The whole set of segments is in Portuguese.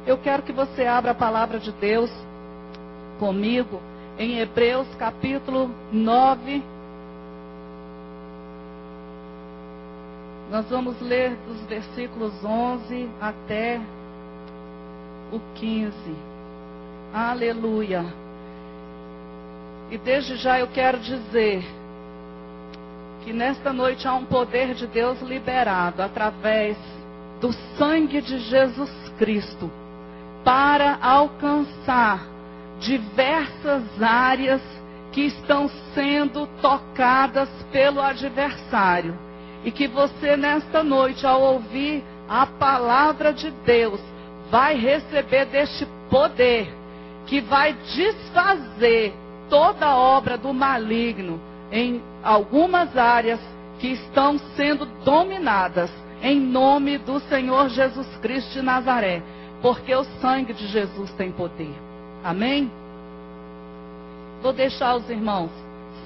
Eu quero que você abra a palavra de Deus comigo em Hebreus capítulo 9. Nós vamos ler dos versículos 11 até o 15. Aleluia. E desde já eu quero dizer que nesta noite há um poder de Deus liberado através do sangue de Jesus Cristo para alcançar diversas áreas que estão sendo tocadas pelo adversário. E que você nesta noite, ao ouvir a palavra de Deus, vai receber deste poder que vai desfazer toda a obra do maligno em algumas áreas que estão sendo dominadas em nome do Senhor Jesus Cristo de Nazaré, porque o sangue de Jesus tem poder. Amém? Vou deixar os irmãos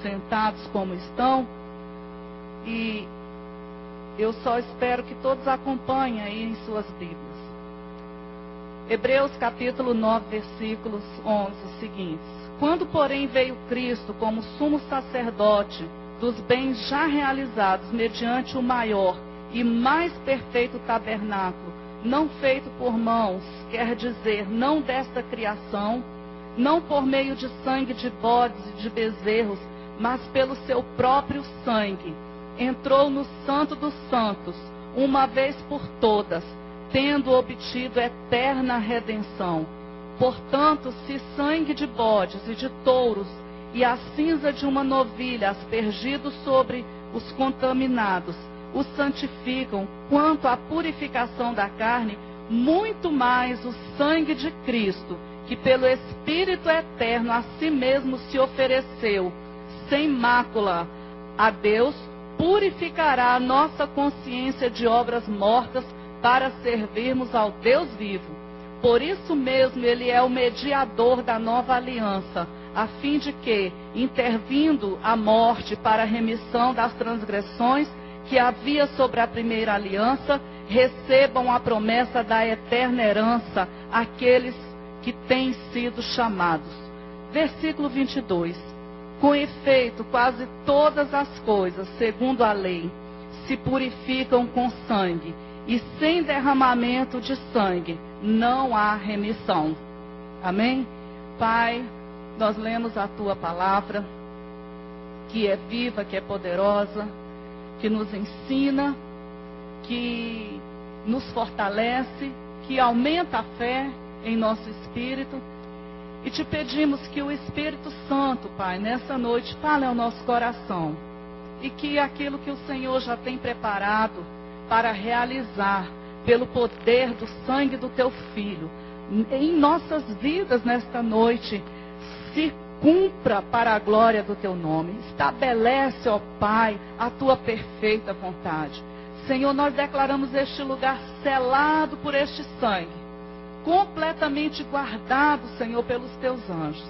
sentados como estão e eu só espero que todos acompanhem aí em suas Bíblias. Hebreus capítulo 9, versículos 11, seguintes. Quando, porém, veio Cristo como sumo sacerdote dos bens já realizados mediante o maior e mais perfeito tabernáculo, não feito por mãos, quer dizer, não desta criação, não por meio de sangue de bodes e de bezerros, mas pelo seu próprio sangue, entrou no Santo dos Santos, uma vez por todas, tendo obtido eterna redenção. Portanto, se sangue de bodes e de touros e a cinza de uma novilha aspergidos sobre os contaminados os santificam quanto à purificação da carne, muito mais o sangue de Cristo, que pelo Espírito eterno a si mesmo se ofereceu, sem mácula, a Deus, purificará a nossa consciência de obras mortas para servirmos ao Deus vivo. Por isso mesmo ele é o mediador da nova aliança, a fim de que, intervindo a morte para a remissão das transgressões que havia sobre a primeira aliança, recebam a promessa da eterna herança aqueles que têm sido chamados. Versículo 22. Com efeito, quase todas as coisas, segundo a lei, se purificam com sangue, e sem derramamento de sangue não há remissão. Amém? Pai, nós lemos a Tua palavra, que é viva, que é poderosa, que nos ensina, que nos fortalece, que aumenta a fé em nosso espírito. E te pedimos que o Espírito Santo, Pai, nessa noite fale ao nosso coração. E que aquilo que o Senhor já tem preparado para realizar, pelo poder do sangue do Teu Filho, em nossas vidas nesta noite, se cumpra para a glória do Teu nome. Estabelece, ó Pai, a Tua perfeita vontade. Senhor, nós declaramos este lugar selado por este sangue, completamente guardado, Senhor, pelos Teus anjos.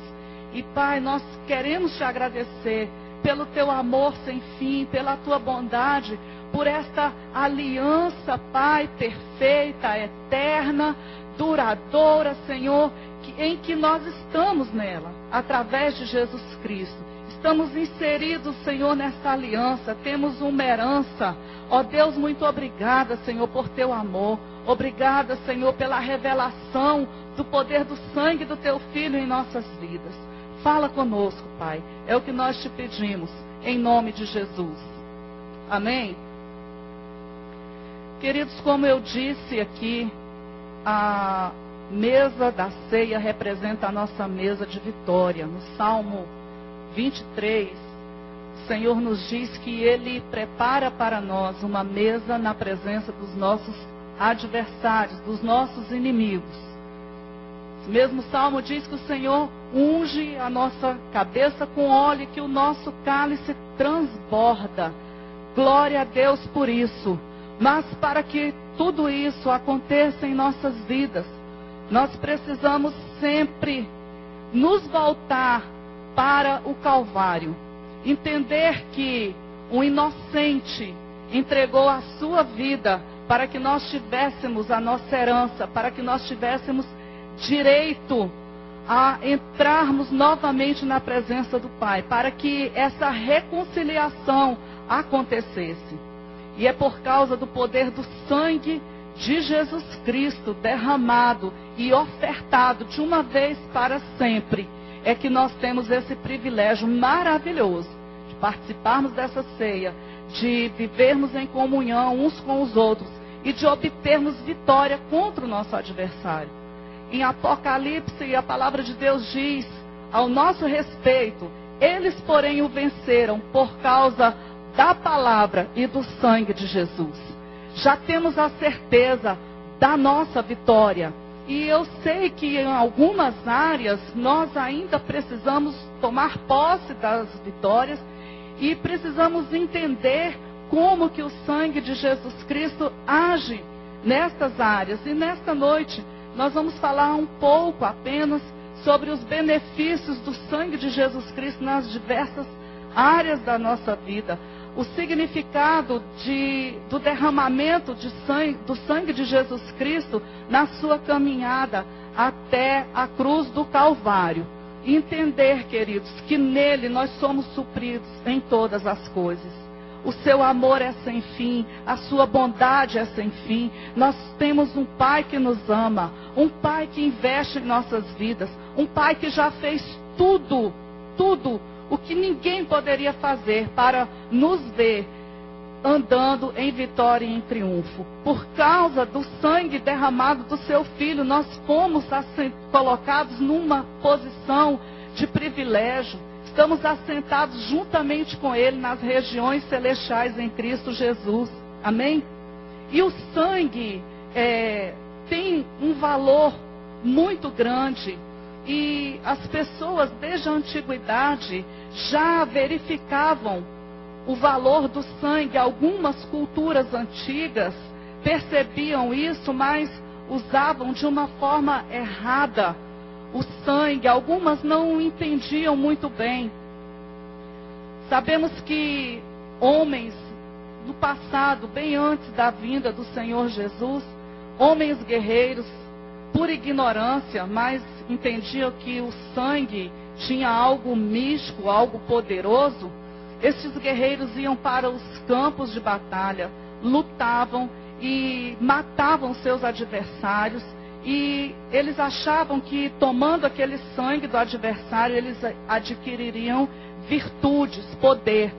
E Pai, nós queremos Te agradecer pelo Teu amor sem fim, pela Tua bondade, por esta aliança, Pai, perfeita, eterna, duradoura, Senhor, em que nós estamos nela, através de Jesus Cristo. Estamos inseridos, Senhor, nessa aliança, temos uma herança. Ó Deus, muito obrigada, Senhor, por Teu amor. Obrigada, Senhor, pela revelação do poder do sangue do Teu Filho em nossas vidas. Fala conosco, Pai. É o que nós Te pedimos, em nome de Jesus. Amém? Queridos, como eu disse aqui, a mesa da ceia representa a nossa mesa de vitória. No Salmo 23, o Senhor nos diz que Ele prepara para nós uma mesa na presença dos nossos adversários, dos nossos inimigos. O mesmo Salmo diz que o Senhor unge a nossa cabeça com óleo e que o nosso cálice transborda. Glória a Deus por isso. Mas para que tudo isso aconteça em nossas vidas, nós precisamos sempre nos voltar para o Calvário. Entender que um inocente entregou a sua vida para que nós tivéssemos a nossa herança, para que nós tivéssemos direito a entrarmos novamente na presença do Pai, para que essa reconciliação acontecesse. E é por causa do poder do sangue de Jesus Cristo derramado e ofertado de uma vez para sempre, é que nós temos esse privilégio maravilhoso de participarmos dessa ceia, de vivermos em comunhão uns com os outros e de obtermos vitória contra o nosso adversário. Em Apocalipse, a palavra de Deus diz ao nosso respeito: eles, porém, o venceram por causa da palavra e do sangue de Jesus. Já temos a certeza da nossa vitória. E eu sei que em algumas áreas nós ainda precisamos tomar posse das vitórias e precisamos entender como que o sangue de Jesus Cristo age nestas áreas. E nesta noite nós vamos falar um pouco apenas sobre os benefícios do sangue de Jesus Cristo nas diversas áreas da nossa vida. O significado do derramamento do sangue de Jesus Cristo na sua caminhada até a cruz do Calvário. E entender, queridos, que nele nós somos supridos em todas as coisas. O seu amor é sem fim, a sua bondade é sem fim. Nós temos um Pai que nos ama, um Pai que investe em nossas vidas, um Pai que já fez tudo o que ninguém poderia fazer para nos ver andando em vitória e em triunfo. Por causa do sangue derramado do seu Filho, nós fomos colocados numa posição de privilégio. Estamos assentados juntamente com Ele nas regiões celestiais em Cristo Jesus. Amém? E o sangue tem um valor muito grande. E as pessoas desde a antiguidade já verificavam o valor do sangue. Algumas culturas antigas percebiam isso, mas usavam de uma forma errada o sangue. Algumas não entendiam muito bem. Sabemos que homens no passado, bem antes da vinda do Senhor Jesus, homens guerreiros, por ignorância, mas entendiam que o sangue tinha algo místico, algo poderoso. Estes guerreiros iam para os campos de batalha, lutavam e matavam seus adversários. E eles achavam que tomando aquele sangue do adversário, eles adquiririam virtudes, poder.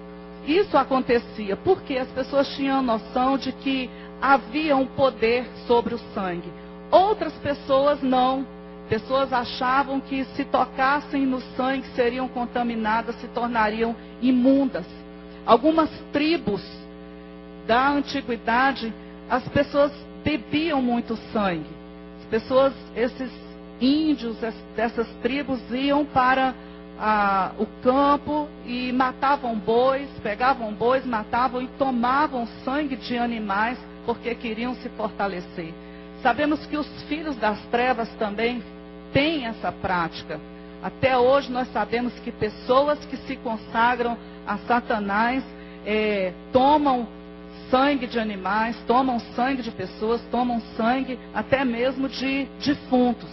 Isso acontecia porque as pessoas tinham noção de que havia um poder sobre o sangue. Outras pessoas não. Pessoas achavam que se tocassem no sangue seriam contaminadas, se tornariam imundas. Algumas tribos da antiguidade, as pessoas bebiam muito sangue. As pessoas, esses índios dessas tribos iam para o campo e matavam bois, pegavam bois, matavam e tomavam sangue de animais porque queriam se fortalecer. Sabemos que os filhos das trevas também têm essa prática. Até hoje nós sabemos que pessoas que se consagram a Satanás tomam sangue de animais, tomam sangue de pessoas, tomam sangue até mesmo de defuntos.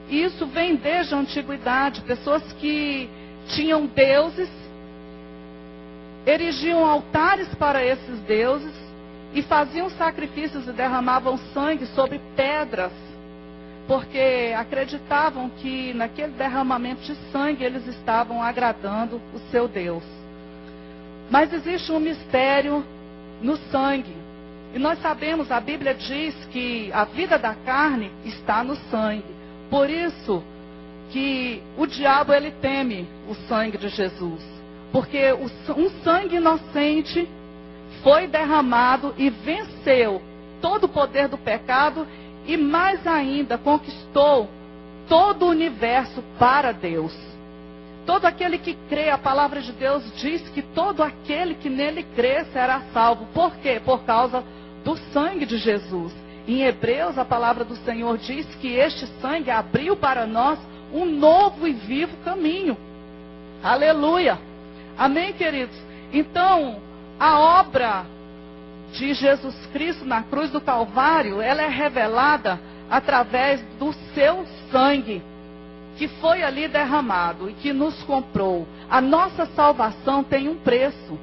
Isso vem desde a antiguidade. Pessoas que tinham deuses, erigiam altares para esses deuses, e faziam sacrifícios e derramavam sangue sobre pedras, porque acreditavam que naquele derramamento de sangue eles estavam agradando o seu Deus. Mas existe um mistério no sangue. E nós sabemos, a Bíblia diz que a vida da carne está no sangue. Por isso que o diabo ele teme o sangue de Jesus. Porque um sangue inocente foi derramado e venceu todo o poder do pecado e mais ainda conquistou todo o universo para Deus. Todo aquele que crê, a palavra de Deus diz que todo aquele que nele crê será salvo. Por quê? Por causa do sangue de Jesus. Em Hebreus, a palavra do Senhor diz que este sangue abriu para nós um novo e vivo caminho. Aleluia! Amém, queridos? Então, a obra de Jesus Cristo na cruz do Calvário, ela é revelada através do seu sangue, que foi ali derramado e que nos comprou. A nossa salvação tem um preço.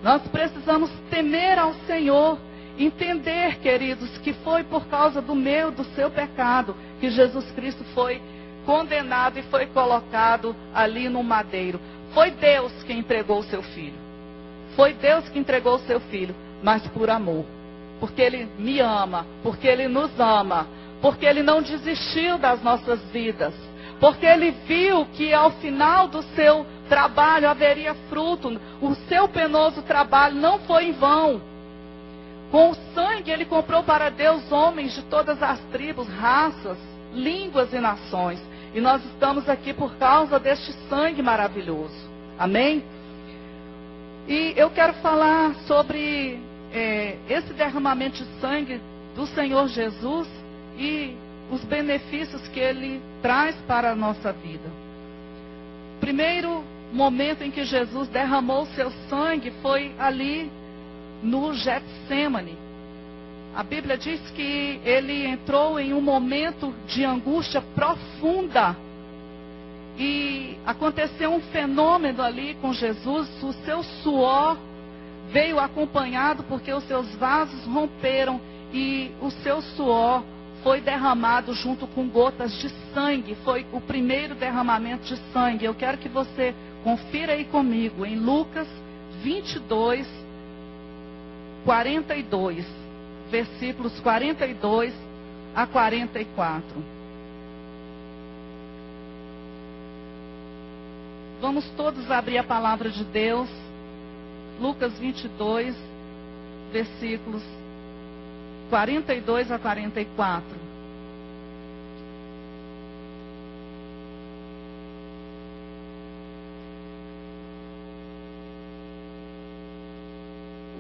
Nós precisamos temer ao Senhor, entender, queridos, que foi por causa do meu, do seu pecado, que Jesus Cristo foi condenado e foi colocado ali no madeiro. Foi Deus quem entregou o seu filho. Foi Deus que entregou o seu filho, mas por amor. Porque Ele me ama, porque Ele nos ama, porque Ele não desistiu das nossas vidas. Porque Ele viu que ao final do seu trabalho haveria fruto. O seu penoso trabalho não foi em vão. Com o sangue Ele comprou para Deus homens de todas as tribos, raças, línguas e nações. E nós estamos aqui por causa deste sangue maravilhoso. Amém? E eu quero falar sobre esse derramamento de sangue do Senhor Jesus e os benefícios que Ele traz para a nossa vida. O primeiro momento em que Jesus derramou seu sangue foi ali no Getsêmani. A Bíblia diz que Ele entrou em um momento de angústia profunda. E aconteceu um fenômeno ali com Jesus. O seu suor veio acompanhado porque os seus vasos romperam. E o seu suor foi derramado junto com gotas de sangue. Foi o primeiro derramamento de sangue. Eu quero que você confira aí comigo em Lucas 22, 42. Versículos 42 a 44. Vamos todos abrir a palavra de Deus. Lucas 22, versículos 42 a 44.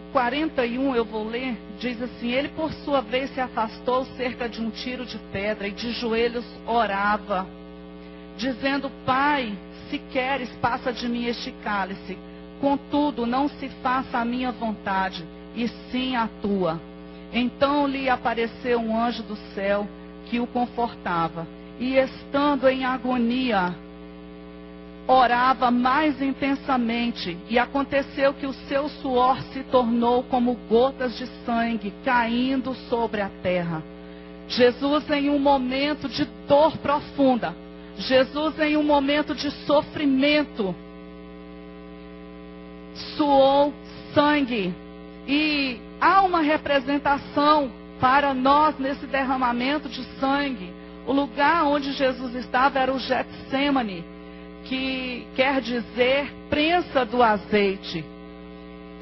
O 41 eu vou ler, diz assim: Ele por sua vez se afastou cerca de um tiro de pedra e de joelhos orava, dizendo: Pai, se queres, passa de mim este cálice. Contudo, não se faça a minha vontade, e sim a tua. Então lhe apareceu um anjo do céu que o confortava. E estando em agonia, orava mais intensamente. E aconteceu que o seu suor se tornou como gotas de sangue caindo sobre a terra. Jesus, em um momento de dor profunda, Jesus, em um momento de sofrimento, suou sangue. E há uma representação para nós nesse derramamento de sangue. O lugar onde Jesus estava era o Getsêmani, que quer dizer prensa do azeite.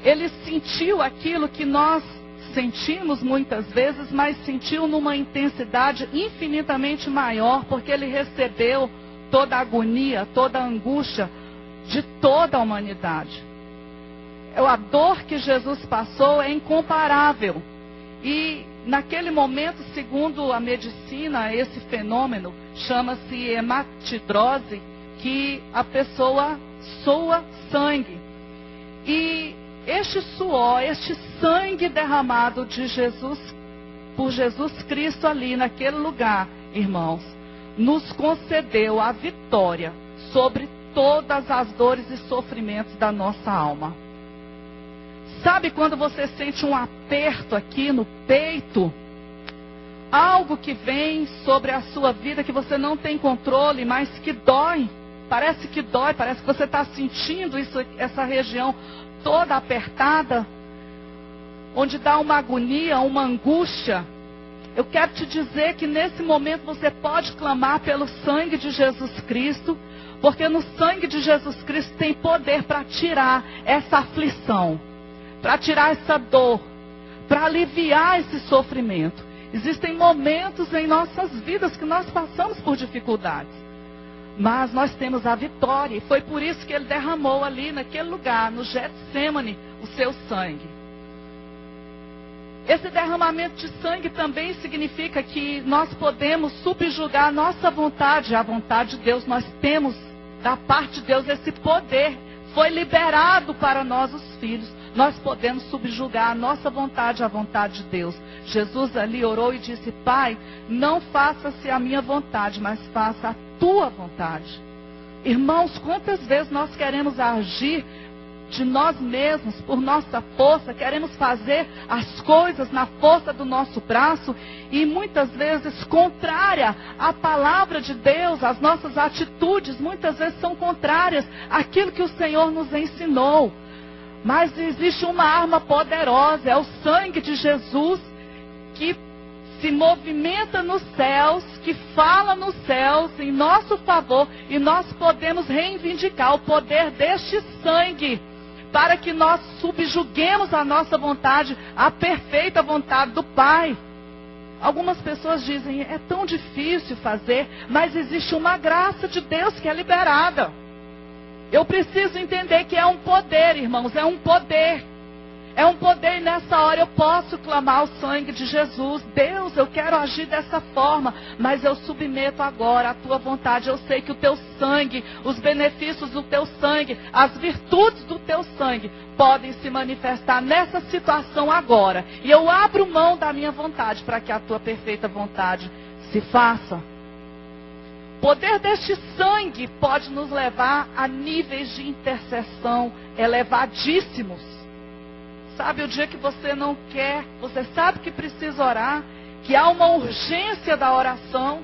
Ele sentiu aquilo que nós sentimos muitas vezes, mas sentiu numa intensidade infinitamente maior, porque ele recebeu toda a agonia, toda a angústia de toda a humanidade. A dor que Jesus passou é incomparável. E naquele momento, segundo a medicina, esse fenômeno chama-se hematidrose, que a pessoa soa sangue. E este suor, este sangue derramado de Jesus, por Jesus Cristo ali naquele lugar, irmãos, nos concedeu a vitória sobre todas as dores e sofrimentos da nossa alma. Sabe quando você sente um aperto aqui no peito? Algo que vem sobre a sua vida que você não tem controle, mas que dói. Parece que dói, parece que você está sentindo isso, essa região toda apertada, onde dá uma agonia, uma angústia. Eu quero te dizer que nesse momento você pode clamar pelo sangue de Jesus Cristo, porque no sangue de Jesus Cristo tem poder para tirar essa aflição, para tirar essa dor, para aliviar esse sofrimento. Existem momentos em nossas vidas que nós passamos por dificuldades, mas nós temos a vitória. E foi por isso que ele derramou ali naquele lugar, no Getsêmani, o seu sangue. Esse derramamento de sangue também significa que nós podemos subjugar a nossa vontade, a vontade de Deus. Nós temos da parte de Deus esse poder. Foi liberado para nós, os filhos. nós podemos subjugar a nossa vontade à vontade de Deus. Jesus ali orou e disse: Pai, não faça-se a minha vontade, mas faça a tua vontade. Irmãos, quantas vezes nós queremos agir de nós mesmos, por nossa força, queremos fazer as coisas na força do nosso braço e muitas vezes contrária à palavra de Deus, as nossas atitudes muitas vezes são contrárias àquilo que o Senhor nos ensinou. Mas existe uma arma poderosa, é o sangue de Jesus que se movimenta nos céus, que fala nos céus em nosso favor, e nós podemos reivindicar o poder deste sangue para que nós subjuguemos a nossa vontade à perfeita vontade do Pai. Algumas pessoas dizem: é tão difícil fazer, mas existe uma graça de Deus que é liberada. Eu preciso entender que é um poder, irmãos, é um poder. É um poder, e nessa hora eu posso clamar o sangue de Jesus. Deus, eu quero agir dessa forma, mas eu submeto agora a tua vontade. Eu sei que o teu sangue, os benefícios do teu sangue, as virtudes do teu sangue podem se manifestar nessa situação agora. E eu abro mão da minha vontade para que a tua perfeita vontade se faça. O poder deste sangue pode nos levar a níveis de intercessão elevadíssimos. Sabe, o dia que você não quer, você sabe que precisa orar, que há uma urgência da oração.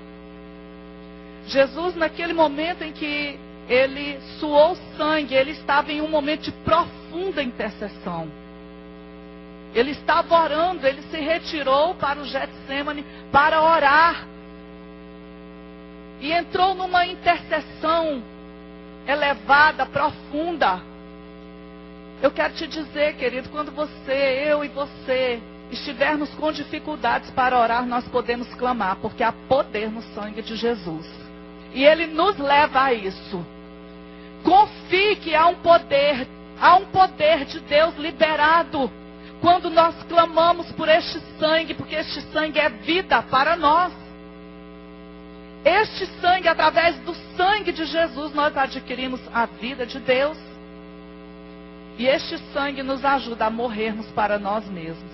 Jesus, naquele momento em que ele suou sangue, ele estava em um momento de profunda intercessão. Ele estava orando, ele se retirou para o Getsêmani para orar. E entrou numa intercessão elevada, profunda. Eu quero te dizer, querido, quando eu e você estivermos com dificuldades para orar, nós podemos clamar, porque há poder no sangue de Jesus. E Ele nos leva a isso. Confie que há um poder de Deus liberado quando nós clamamos por este sangue, porque este sangue é vida para nós. Este sangue, através do sangue de Jesus, nós adquirimos a vida de Deus. E este sangue nos ajuda a morrermos para nós mesmos.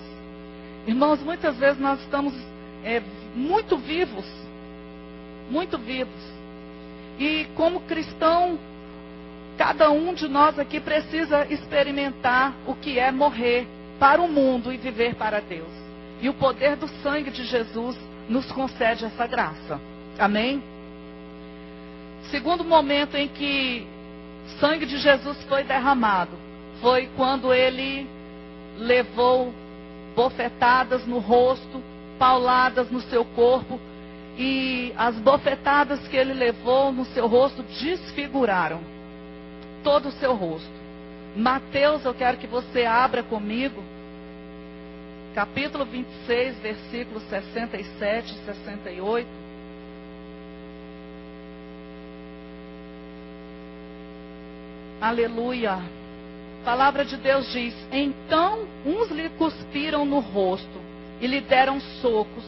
Irmãos, muitas vezes nós estamos muito vivos. Muito vivos. E como cristão, cada um de nós aqui precisa experimentar o que é morrer para o mundo e viver para Deus. E o poder do sangue de Jesus nos concede essa graça. Amém? Segundo momento em que o sangue de Jesus foi derramado foi quando ele levou bofetadas no rosto, pauladas no seu corpo, e as bofetadas que ele levou no seu rosto desfiguraram todo o seu rosto. Mateus, eu quero que você abra comigo, capítulo 26, versículos 67 e 68. Aleluia. A palavra de Deus diz: então uns lhe cuspiram no rosto e lhe deram socos,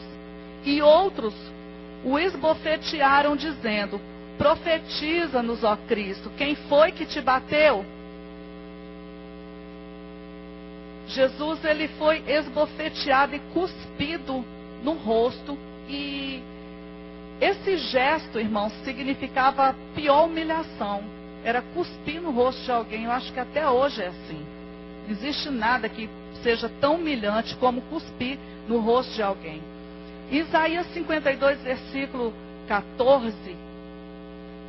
e outros o esbofetearam dizendo: profetiza-nos, ó Cristo, quem foi que te bateu? Jesus, ele foi esbofeteado e cuspido no rosto, e esse gesto, irmãos, significava a pior humilhação. Era cuspir no rosto de alguém. Eu acho que até hoje é assim. Não existe nada que seja tão humilhante como cuspir no rosto de alguém. Isaías 52, versículo 14.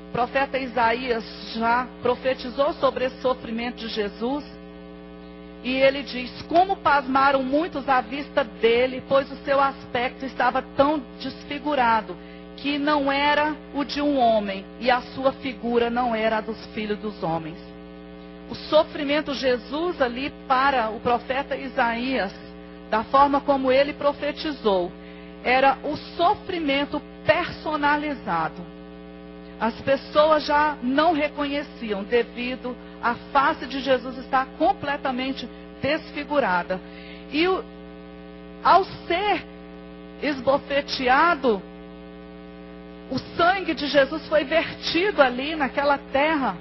O profeta Isaías já profetizou sobre esse sofrimento de Jesus. E ele diz: como pasmaram muitos à vista dele, pois o seu aspecto estava tão desfigurado, que não era o de um homem, e a sua figura não era a dos filhos dos homens. O sofrimento de Jesus ali para o profeta Isaías, da forma como ele profetizou, era o sofrimento personalizado. As pessoas já não reconheciam, devido à face de Jesus estar completamente desfigurada. E ao ser esbofeteado, o sangue de Jesus foi vertido ali naquela terra.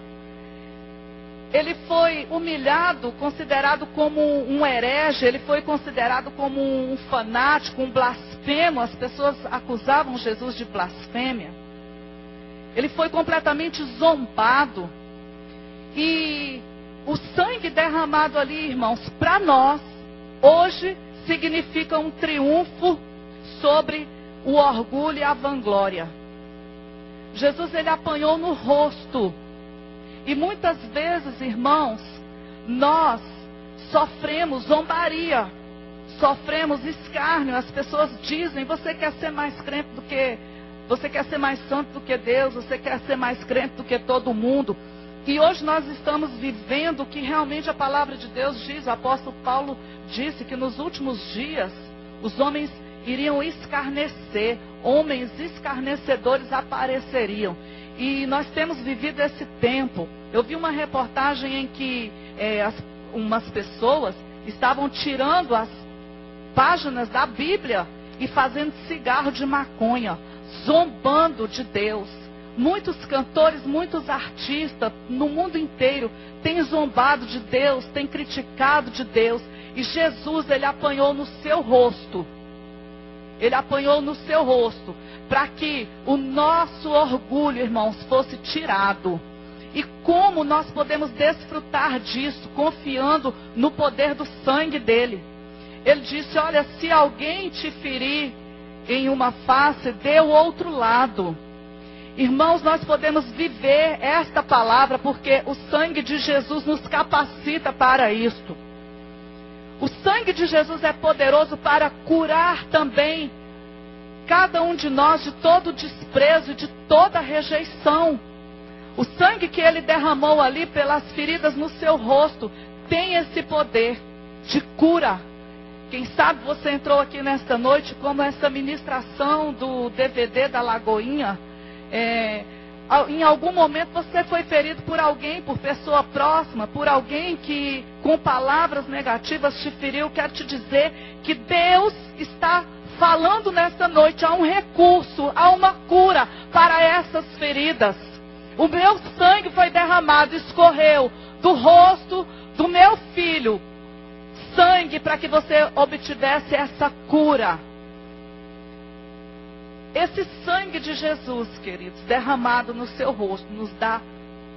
ele foi humilhado, considerado como um herege, ele foi considerado como um fanático, um blasfemo. As pessoas acusavam Jesus de blasfêmia. Ele foi completamente zombado. E o sangue derramado ali, irmãos, para nós, hoje, significa um triunfo sobre o orgulho e a vanglória. Jesus, ele apanhou no rosto. E muitas vezes, irmãos, nós sofremos zombaria, sofremos escárnio. As pessoas dizem: você quer ser mais crente do que, você quer ser mais santo do que Deus, você quer ser mais crente do que todo mundo. E hoje nós estamos vivendo o que realmente a palavra de Deus diz. O apóstolo Paulo disse que nos últimos dias os homens iriam escarnecer, homens escarnecedores apareceriam. E nós temos vivido esse tempo. Eu vi uma reportagem em que umas pessoas estavam tirando as páginas da Bíblia e fazendo cigarro de maconha, zombando de Deus. Muitos cantores, muitos artistas no mundo inteiro têm zombado de Deus, têm criticado de Deus. E Jesus, ele apanhou no seu rosto. Ele apanhou no seu rosto para que o nosso orgulho, irmãos, fosse tirado. E como nós podemos desfrutar disso, confiando no poder do sangue dele? Ele disse: olha, se alguém te ferir em uma face, dê o outro lado. Irmãos, nós podemos viver esta palavra porque o sangue de Jesus nos capacita para isto. O sangue de Jesus é poderoso para curar também cada um de nós de todo desprezo e de toda rejeição. O sangue que ele derramou ali pelas feridas no seu rosto tem esse poder de cura. Quem sabe você entrou aqui nesta noite como essa ministração do DVD da Lagoinha. Em algum momento você foi ferido por alguém, por pessoa próxima, por alguém que com palavras negativas te feriu. Quero te dizer que Deus está falando nesta noite. Há um recurso, há uma cura para essas feridas. O meu sangue foi derramado, escorreu do rosto do meu filho sangue para que você obtivesse essa cura. Esse sangue de Jesus, queridos, derramado no seu rosto, nos dá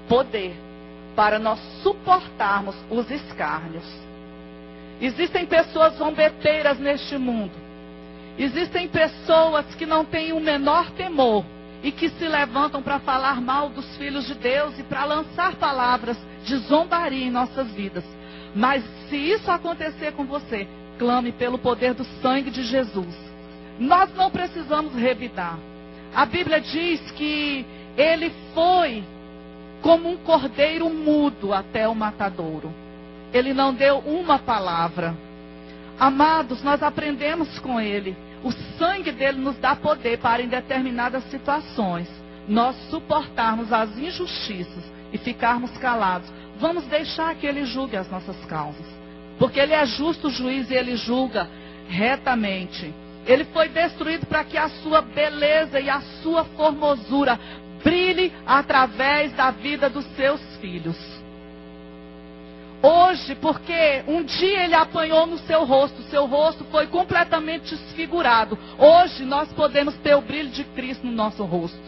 poder para nós suportarmos os escárnios. Existem pessoas zombeteiras neste mundo. Existem pessoas que não têm o menor temor e que se levantam para falar mal dos filhos de Deus e para lançar palavras de zombaria em nossas vidas. Mas se isso acontecer com você, clame pelo poder do sangue de Jesus. Nós não precisamos revidar. A Bíblia diz que ele foi como um cordeiro mudo até o matadouro. Ele não deu uma palavra. Amados, nós aprendemos com ele. O sangue dele nos dá poder para, em determinadas situações, nós suportarmos as injustiças e ficarmos calados. Vamos deixar que ele julgue as nossas causas. Porque ele é justo juiz e ele julga retamente. Ele foi destruído para que a sua beleza e a sua formosura brilhe através da vida dos seus filhos. Hoje, porque um dia ele apanhou no seu rosto foi completamente desfigurado. Hoje nós podemos ter o brilho de Cristo no nosso rosto,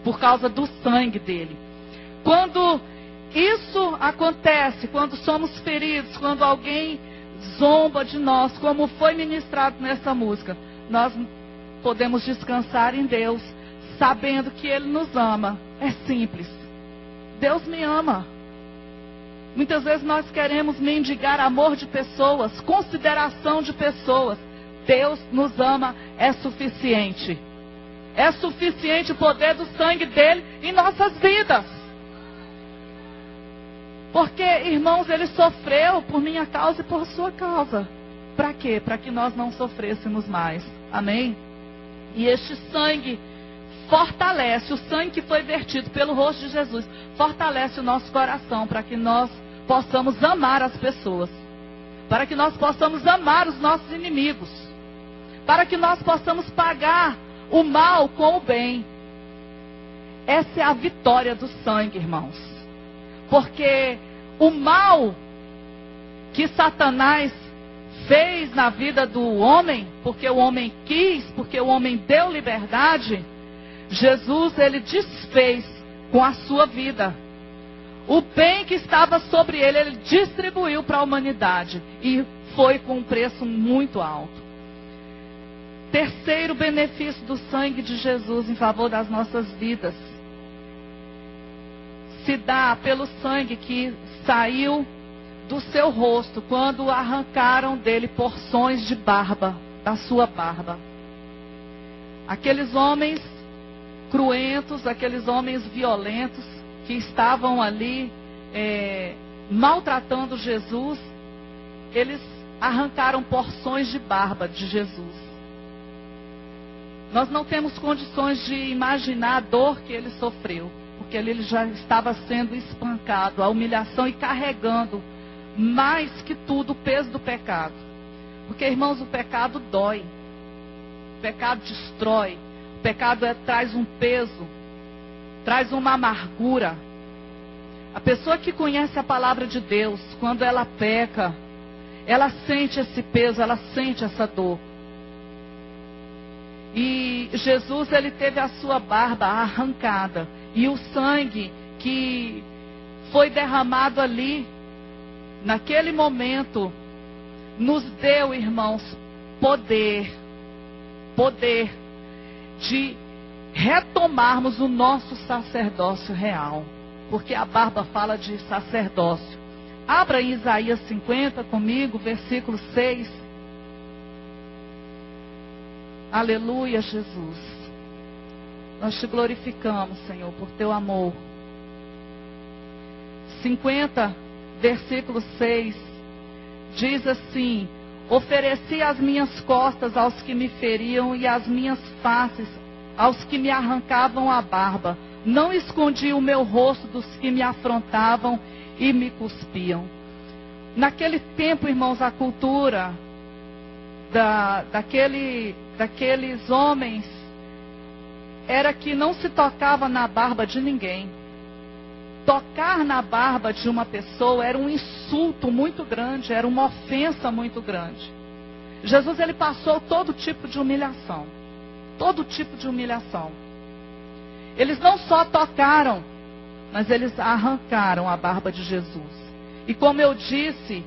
por causa do sangue dele. Quando isso acontece, quando somos feridos, quando alguém zomba de nós, como foi ministrado nessa música, nós podemos descansar em Deus, sabendo que ele nos ama. É simples. Deus me ama. Muitas vezes nós queremos mendigar amor de pessoas, consideração de pessoas. Deus nos ama, é suficiente. É suficiente o poder do sangue dele em nossas vidas. Porque, irmãos, ele sofreu por minha causa e por sua causa. Para quê? Para que nós não sofrêssemos mais. Amém? E este sangue fortalece, o sangue que foi vertido pelo rosto de Jesus, fortalece o nosso coração para que nós possamos amar as pessoas. Para que nós possamos amar os nossos inimigos. Para que nós possamos pagar o mal com o bem. Essa é a vitória do sangue, irmãos. Porque o mal que Satanás fez na vida do homem, porque o homem quis, porque o homem deu liberdade, Jesus, ele desfez com a sua vida. O bem que estava sobre ele, ele distribuiu para a humanidade. E foi com um preço muito alto. Terceiro benefício do sangue de Jesus em favor das nossas vidas. Se dá pelo sangue que saiu do seu rosto, quando arrancaram dele porções de barba, da sua barba. Aqueles homens cruentos, aqueles homens violentos, que estavam ali maltratando Jesus, eles arrancaram porções de barba de Jesus. Nós não temos condições de imaginar a dor que ele sofreu, porque ele já estava sendo espancado, a humilhação e carregando mais que tudo o peso do pecado. Porque, irmãos, o pecado dói, o pecado destrói, o pecado traz um peso, traz uma amargura. A pessoa que conhece a palavra de Deus, quando ela peca, ela sente esse peso, ela sente essa dor. E Jesus, ele teve a sua barba arrancada. E o sangue que foi derramado ali, naquele momento, nos deu, irmãos, poder de retomarmos o nosso sacerdócio real. Porque a barba fala de sacerdócio. Abra em Isaías 50 comigo, versículo 6. Aleluia, Jesus. Nós te glorificamos, Senhor, por teu amor. 50, versículo 6. Diz assim: ofereci as minhas costas aos que me feriam e as minhas faces aos que me arrancavam a barba. Não escondi o meu rosto dos que me afrontavam e me cuspiam. Naquele tempo, irmãos, a cultura daqueles homens era que não se tocava na barba de ninguém. Tocar na barba de uma pessoa era um insulto muito grande, era uma ofensa muito grande. Jesus, ele passou todo tipo de humilhação. Todo tipo de humilhação. Eles não só tocaram, mas eles arrancaram a barba de Jesus. E como eu disse,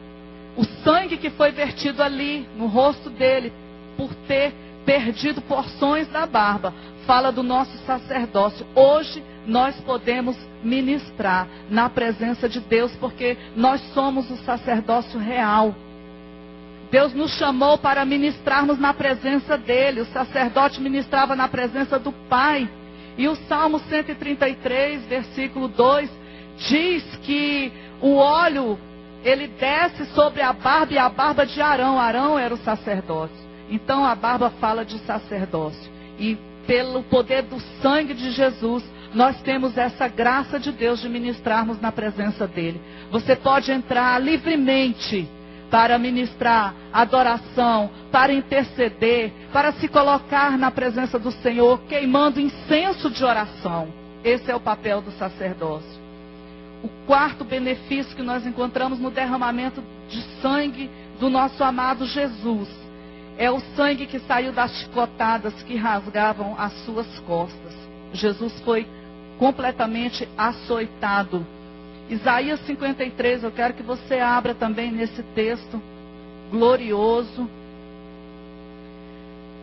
o sangue que foi vertido ali no rosto dele, por ter perdido porções da barba, fala do nosso sacerdócio. Hoje nós podemos ministrar na presença de Deus, porque nós somos o sacerdócio real. Deus nos chamou para ministrarmos na presença dele. O sacerdote ministrava na presença do Pai. E o Salmo 133, versículo 2, diz que o óleo, ele desce sobre a barba, e a barba de Arão. Arão era o sacerdote. Então a barba fala de sacerdócio. E pelo poder do sangue de Jesus, nós temos essa graça de Deus de ministrarmos na presença dele. Você pode entrar livremente para ministrar adoração, para interceder, para se colocar na presença do Senhor, queimando incenso de oração. Esse é o papel do sacerdócio. O quarto benefício que nós encontramos no derramamento de sangue do nosso amado Jesus é o sangue que saiu das chicotadas que rasgavam as suas costas. Jesus foi completamente açoitado. Isaías 53, eu quero que você abra também nesse texto glorioso.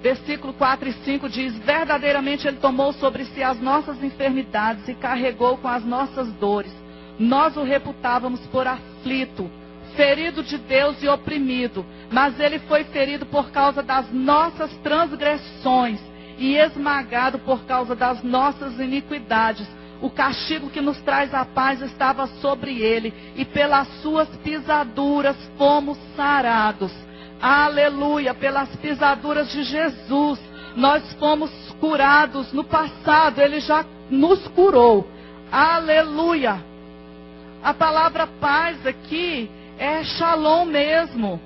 Versículo 4 e 5 diz: verdadeiramente ele tomou sobre si as nossas enfermidades e carregou com as nossas dores. Nós o reputávamos por aflito, ferido de Deus e oprimido, mas ele foi ferido por causa das nossas transgressões e esmagado por causa das nossas iniquidades. O castigo que nos traz a paz estava sobre ele, e pelas suas pisaduras fomos sarados. Aleluia, pelas pisaduras de Jesus nós fomos curados. No passado ele já nos curou. Aleluia. A palavra paz aqui é shalom mesmo.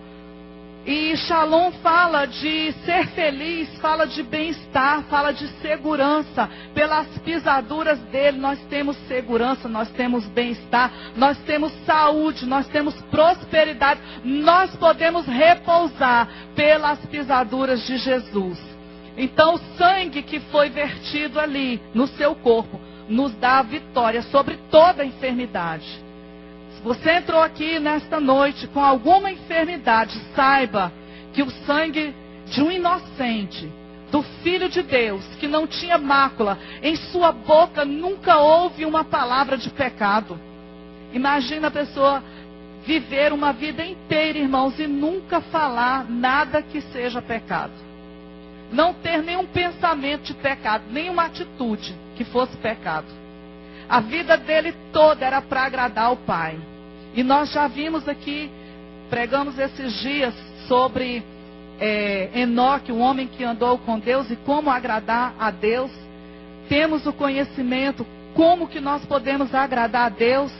E Shalom fala de ser feliz, fala de bem-estar, fala de segurança. Pelas pisaduras dele nós temos segurança, nós temos bem-estar, nós temos saúde, nós temos prosperidade. Nós podemos repousar pelas pisaduras de Jesus. Então o sangue que foi vertido ali no seu corpo nos dá a vitória sobre toda a enfermidade. Você entrou aqui nesta noite com alguma enfermidade, saiba que o sangue de um inocente, do Filho de Deus, que não tinha mácula, em sua boca nunca houve uma palavra de pecado. Imagina a pessoa viver uma vida inteira, irmãos, e nunca falar nada que seja pecado. Não ter nenhum pensamento de pecado, nenhuma atitude que fosse pecado. A vida dele toda era para agradar ao Pai. E nós já vimos aqui, pregamos esses dias sobre Enoque, o homem que andou com Deus e como agradar a Deus. Temos o conhecimento, como que nós podemos agradar a Deus.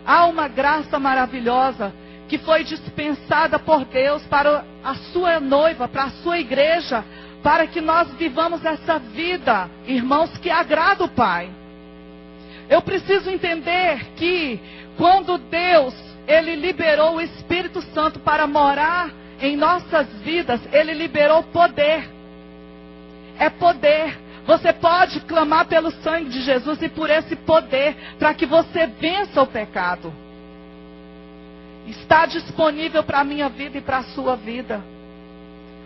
Há uma graça maravilhosa que foi dispensada por Deus para a sua noiva, para a sua igreja, para que nós vivamos essa vida, irmãos, que agrada o Pai. Eu preciso entender que quando Deus, Ele liberou o Espírito Santo para morar em nossas vidas, Ele liberou poder. É poder. Você pode clamar pelo sangue de Jesus e por esse poder, para que você vença o pecado. Está disponível para a minha vida e para a sua vida.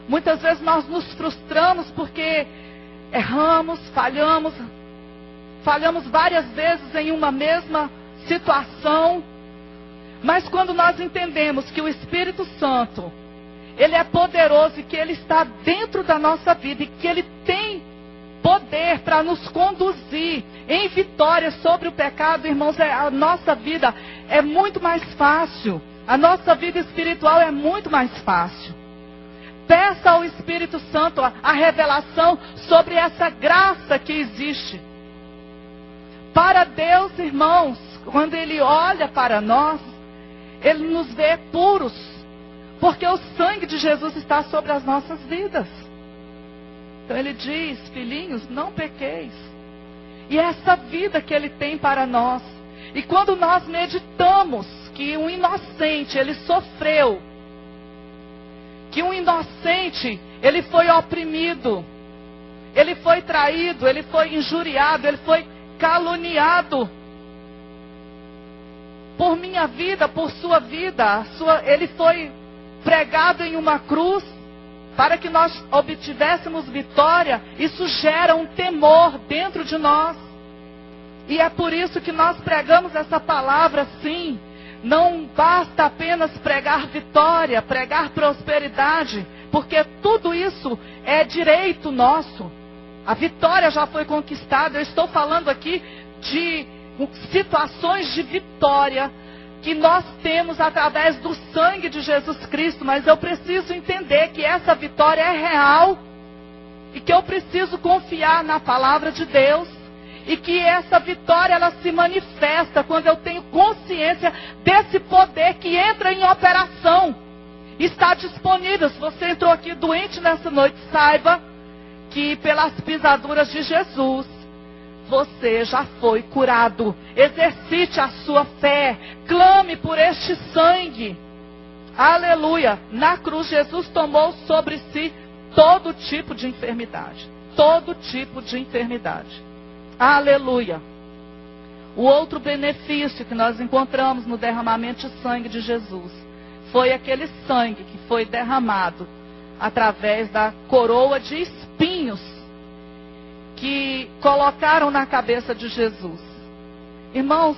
Muitas vezes nós nos frustramos porque erramos, falhamos várias vezes em uma mesma situação. Mas quando nós entendemos que o Espírito Santo, Ele é poderoso e que Ele está dentro da nossa vida e que Ele tem poder para nos conduzir em vitória sobre o pecado, irmãos, a nossa vida é muito mais fácil. A nossa vida espiritual é muito mais fácil. Peça ao Espírito Santo a revelação sobre essa graça que existe. Para Deus, irmãos, quando Ele olha para nós, Ele nos vê puros, porque o sangue de Jesus está sobre as nossas vidas. Então Ele diz, filhinhos, não pequeis. E é essa vida que Ele tem para nós. E quando nós meditamos que um inocente, ele sofreu, que um inocente, ele foi oprimido, ele foi traído, ele foi injuriado, ele foi caluniado, por minha vida, por sua vida, ele foi pregado em uma cruz, para que nós obtivéssemos vitória. Isso gera um temor dentro de nós, e é por isso que nós pregamos essa palavra sim. Não basta apenas pregar vitória, pregar prosperidade, porque tudo isso é direito nosso. A vitória já foi conquistada. Eu estou falando aqui de situações de vitória que nós temos através do sangue de Jesus Cristo, mas eu preciso entender que essa vitória é real e que eu preciso confiar na palavra de Deus. E que essa vitória, ela se manifesta quando eu tenho consciência desse poder que entra em operação. Está disponível. Se você entrou aqui doente nessa noite, saiba que pelas pisaduras de Jesus, você já foi curado. Exercite a sua fé. Clame por este sangue. Aleluia. Na cruz, Jesus tomou sobre si todo tipo de enfermidade. Todo tipo de enfermidade. Aleluia. O outro benefício que nós encontramos no derramamento de sangue de Jesus foi aquele sangue que foi derramado através da coroa de espinhos que colocaram na cabeça de Jesus. Irmãos,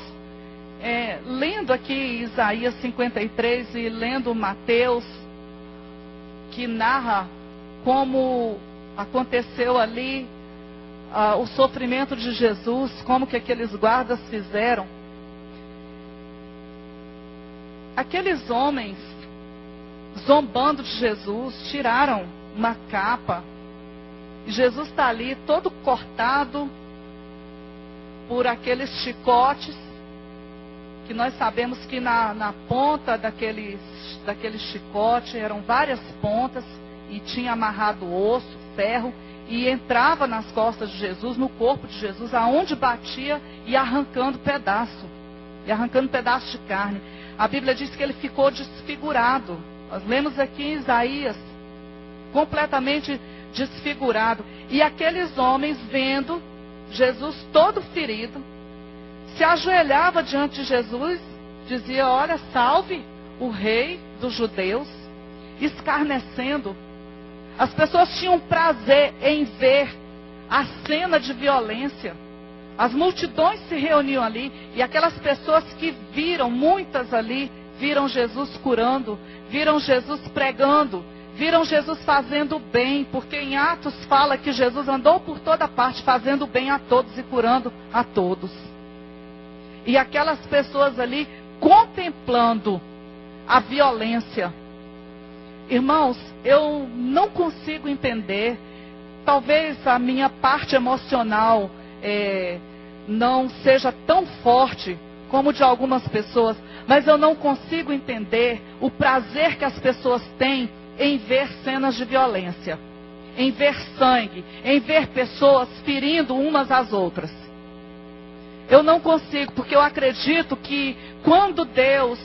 lendo aqui Isaías 53 e lendo Mateus, que narra como aconteceu ali o sofrimento de Jesus, como que aqueles guardas fizeram. Aqueles homens, zombando de Jesus, tiraram uma capa. E Jesus está ali todo cortado por aqueles chicotes. que nós sabemos que na ponta daquele chicote eram várias pontas e tinha amarrado osso, ferro, e entrava nas costas de Jesus, no corpo de Jesus, aonde batia e arrancando pedaço de carne. A Bíblia diz que ele ficou desfigurado. Nós lemos aqui em Isaías, completamente desfigurado. E aqueles homens, vendo Jesus todo ferido, se ajoelhava diante de Jesus, dizia: olha, salve o rei dos judeus, escarnecendo. As pessoas tinham prazer em ver a cena de violência. As multidões se reuniam ali, e aquelas pessoas que viram, muitas ali, viram Jesus curando, viram Jesus pregando, viram Jesus fazendo bem, porque em Atos fala que Jesus andou por toda parte fazendo bem a todos e curando a todos. E aquelas pessoas ali contemplando a violência. Irmãos, eu não consigo entender, talvez a minha parte emocional não seja tão forte como de algumas pessoas, mas eu não consigo entender o prazer que as pessoas têm em ver cenas de violência, em ver sangue, em ver pessoas ferindo umas às outras. Eu não consigo, porque eu acredito que quando Deus,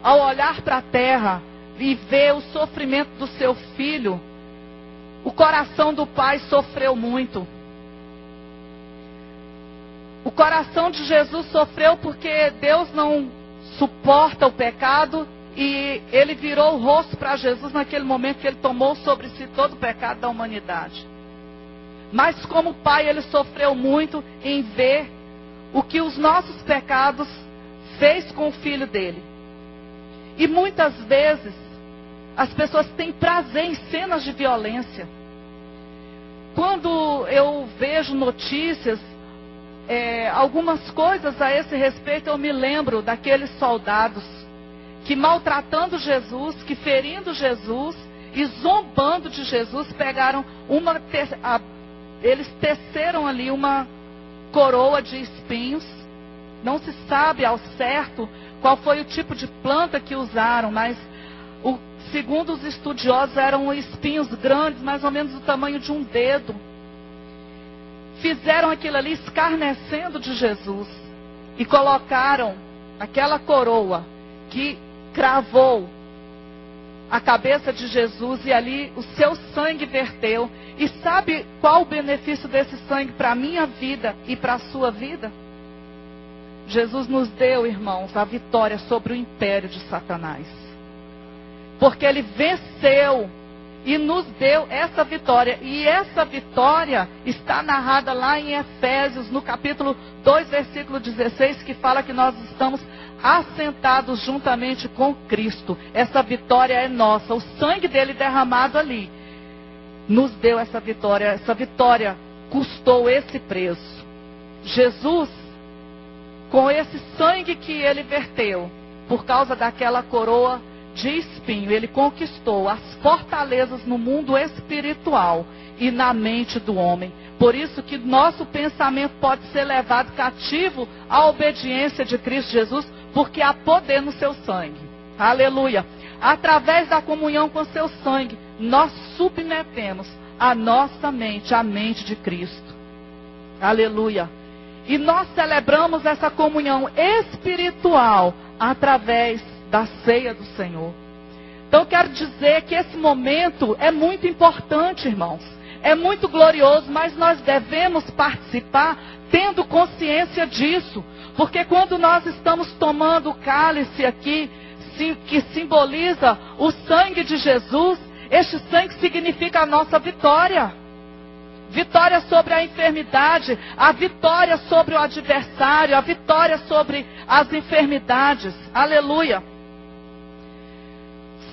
ao olhar para a terra e ver o sofrimento do seu filho, o coração do pai sofreu muito. O coração de Jesus sofreu porque Deus não suporta o pecado, e ele virou o rosto para Jesus naquele momento que ele tomou sobre si todo o pecado da humanidade. Mas como pai, ele sofreu muito em ver o que os nossos pecados fez com o filho dele. E muitas vezes as pessoas têm prazer em cenas de violência. Quando eu vejo notícias, algumas coisas a esse respeito, eu me lembro daqueles soldados que, maltratando Jesus, que ferindo Jesus e zombando de Jesus, pegaram eles teceram ali uma coroa de espinhos. Não se sabe ao certo qual foi o tipo de planta que usaram, mas segundo os estudiosos eram espinhos grandes, mais ou menos do tamanho de um dedo. Fizeram aquilo ali escarnecendo de Jesus e colocaram aquela coroa que cravou a cabeça de Jesus, e ali o seu sangue verteu. E sabe qual o benefício desse sangue para a minha vida e para a sua vida? Jesus nos deu, irmãos, a vitória sobre o império de Satanás. Porque ele venceu e nos deu essa vitória. E essa vitória está narrada lá em Efésios, no capítulo 2, versículo 16, que fala que nós estamos assentados juntamente com Cristo. Essa vitória é nossa. O sangue dele derramado ali nos deu essa vitória. Essa vitória custou esse preço. Jesus, com esse sangue que ele verteu, por causa daquela coroa de espinho, ele conquistou as fortalezas no mundo espiritual e na mente do homem. Por isso que nosso pensamento pode ser levado cativo à obediência de Cristo Jesus, porque há poder no seu sangue. Aleluia. Através da comunhão com seu sangue, nós submetemos a nossa mente à mente de Cristo. Aleluia. E nós celebramos essa comunhão espiritual através da ceia do Senhor. Então quero dizer que esse momento é muito importante, irmãos. É muito glorioso, mas nós devemos participar tendo consciência disso. Porque quando nós estamos tomando o cálice aqui, que simboliza o sangue de Jesus, este sangue significa a nossa vitória. Vitória sobre a enfermidade, a vitória sobre o adversário, a vitória sobre as enfermidades. Aleluia.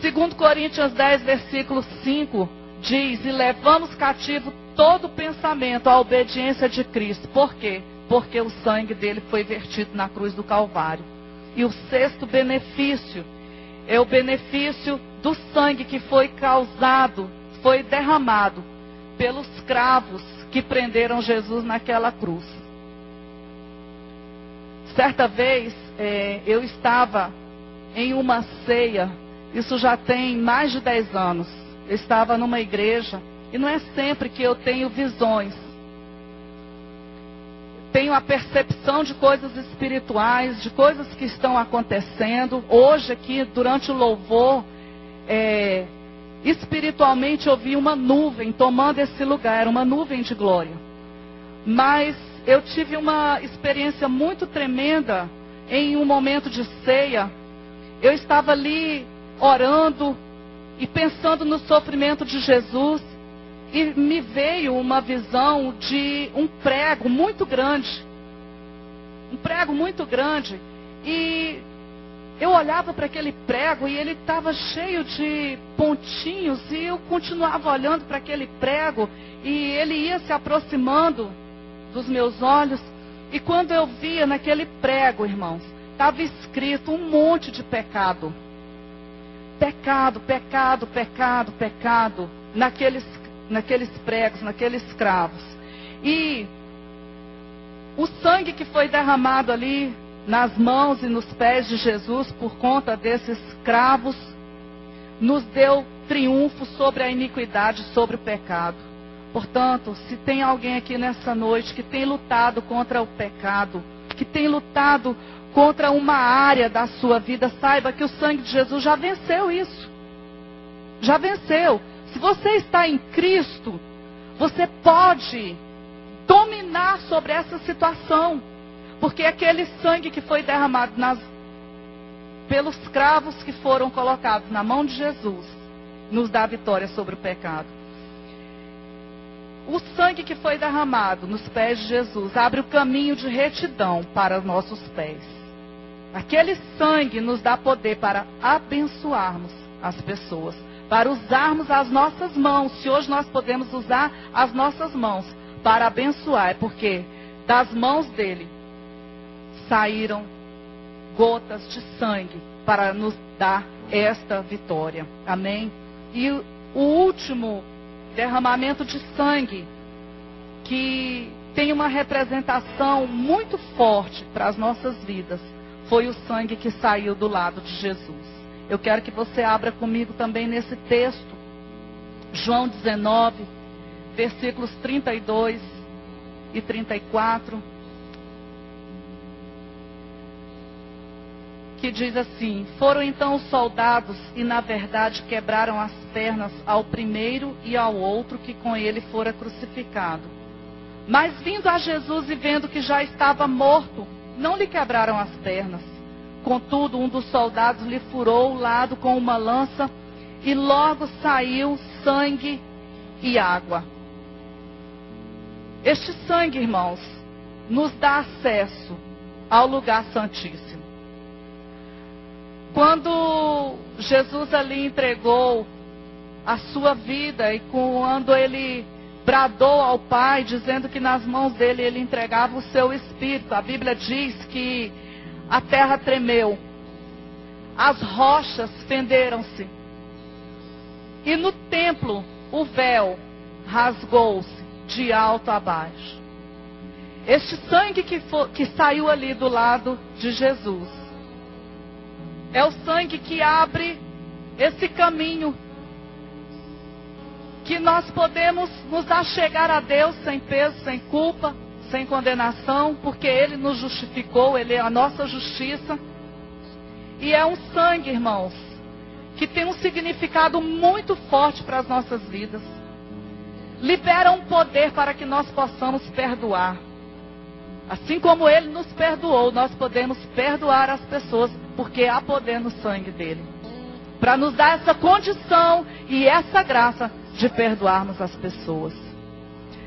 2 Coríntios 10, versículo 5, diz: e levamos cativo todo pensamento à obediência de Cristo. Por quê? Porque o sangue dele foi vertido na cruz do Calvário. E o sexto benefício é o benefício do sangue que foi causado, foi derramado pelos cravos que prenderam Jesus naquela cruz. Certa vez, eu estava em uma ceia, isso já tem mais de 10 anos. Eu estava numa igreja, e não é sempre que eu tenho visões. Tenho a percepção de coisas espirituais, de coisas que estão acontecendo. Hoje aqui, durante o louvor, espiritualmente eu vi uma nuvem tomando esse lugar, era uma nuvem de glória. Mas eu tive uma experiência muito tremenda em um momento de ceia. Eu estava ali orando e pensando no sofrimento de Jesus, e me veio uma visão de um prego muito grande. Um prego muito grande. E eu olhava para aquele prego e ele estava cheio de pontinhos, e eu continuava olhando para aquele prego e ele ia se aproximando dos meus olhos. E quando eu via naquele prego, irmãos, estava escrito um monte de pecado. Pecado, pecado, pecado, pecado. Naqueles pregos, naqueles cravos. E o sangue que foi derramado ali nas mãos e nos pés de Jesus por conta desses cravos nos deu triunfo sobre a iniquidade, sobre o pecado. Portanto, se tem alguém aqui nessa noite que tem lutado contra o pecado, que tem lutado contra uma área da sua vida, saiba que o sangue de Jesus já venceu isso. Já venceu. Se você está em Cristo, você pode dominar sobre essa situação. Porque aquele sangue que foi derramado pelos cravos que foram colocados na mão de Jesus, nos dá vitória sobre o pecado. O sangue que foi derramado nos pés de Jesus abre o caminho de retidão para os nossos pés. Aquele sangue nos dá poder para abençoarmos as pessoas, para usarmos as nossas mãos. Se hoje nós podemos usar as nossas mãos para abençoar, é porque das mãos dele saíram gotas de sangue para nos dar esta vitória. Amém? E o último derramamento de sangue, que tem uma representação muito forte para as nossas vidas, foi o sangue que saiu do lado de Jesus. Eu quero que você abra comigo também nesse texto, João 19, versículos 32 e 34, que diz assim: foram então os soldados e na verdade quebraram as pernas ao primeiro e ao outro que com ele fora crucificado. Mas vindo a Jesus e vendo que já estava morto, não lhe quebraram as pernas. Contudo, um dos soldados lhe furou o lado com uma lança e logo saiu sangue e água. Este sangue, irmãos, nos dá acesso ao lugar santíssimo. Quando Jesus ali entregou a sua vida e quando ele bradou ao Pai, dizendo que nas mãos dele ele entregava o seu espírito, a Bíblia diz que a terra tremeu, as rochas fenderam-se, e no templo o véu rasgou-se de alto a baixo. Este sangue que saiu ali do lado de Jesus é o sangue que abre esse caminho, que nós podemos nos achegar a Deus sem peso, sem culpa, sem condenação, porque Ele nos justificou, Ele é a nossa justiça. E é um sangue, irmãos, que tem um significado muito forte para as nossas vidas. Libera um poder para que nós possamos perdoar. Assim como Ele nos perdoou, nós podemos perdoar as pessoas, porque há poder no sangue dele, para nos dar essa condição e essa graça de perdoarmos as pessoas.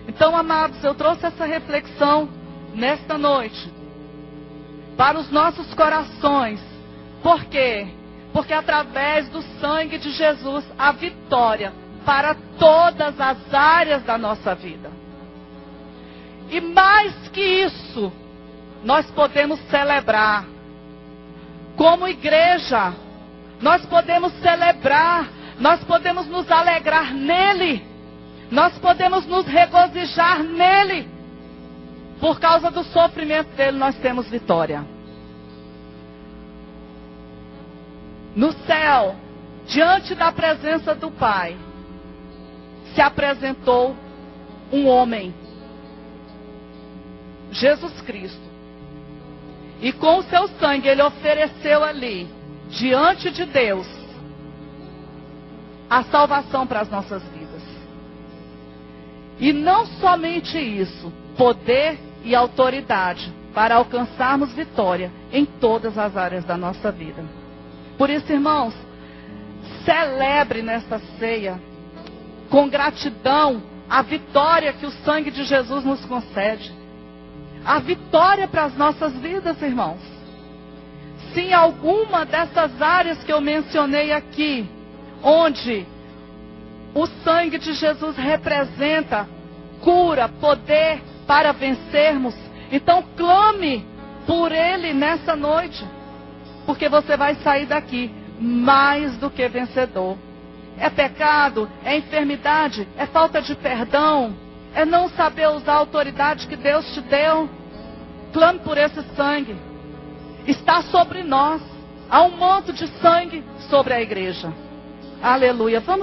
Então, amados, eu trouxe essa reflexão nesta noite para os nossos corações. Por quê? Porque através do sangue de Jesus há vitória para todas as áreas da nossa vida. E mais que isso, nós podemos celebrar. Como igreja, nós podemos celebrar, nós podemos nos alegrar nele, nós podemos nos regozijar nele. Por causa do sofrimento dele, nós temos vitória. no céu, diante da presença do Pai, se apresentou um homem, Jesus Cristo. E com o seu sangue ele ofereceu ali, diante de Deus, a salvação para as nossas vidas. E não somente isso, poder e autoridade para alcançarmos vitória em todas as áreas da nossa vida. Por isso, irmãos, celebre nesta ceia, com gratidão, a vitória que o sangue de Jesus nos concede. A vitória para as nossas vidas, irmãos. Se em alguma dessas áreas que eu mencionei aqui, onde o sangue de Jesus representa cura, poder para vencermos, então clame por ele nessa noite, porque você vai sair daqui mais do que vencedor. É pecado, é enfermidade, é falta de perdão, é não saber usar a autoridade que Deus te deu. Clame por esse sangue. Está sobre nós. Há um manto de sangue sobre a igreja. Aleluia. Vamos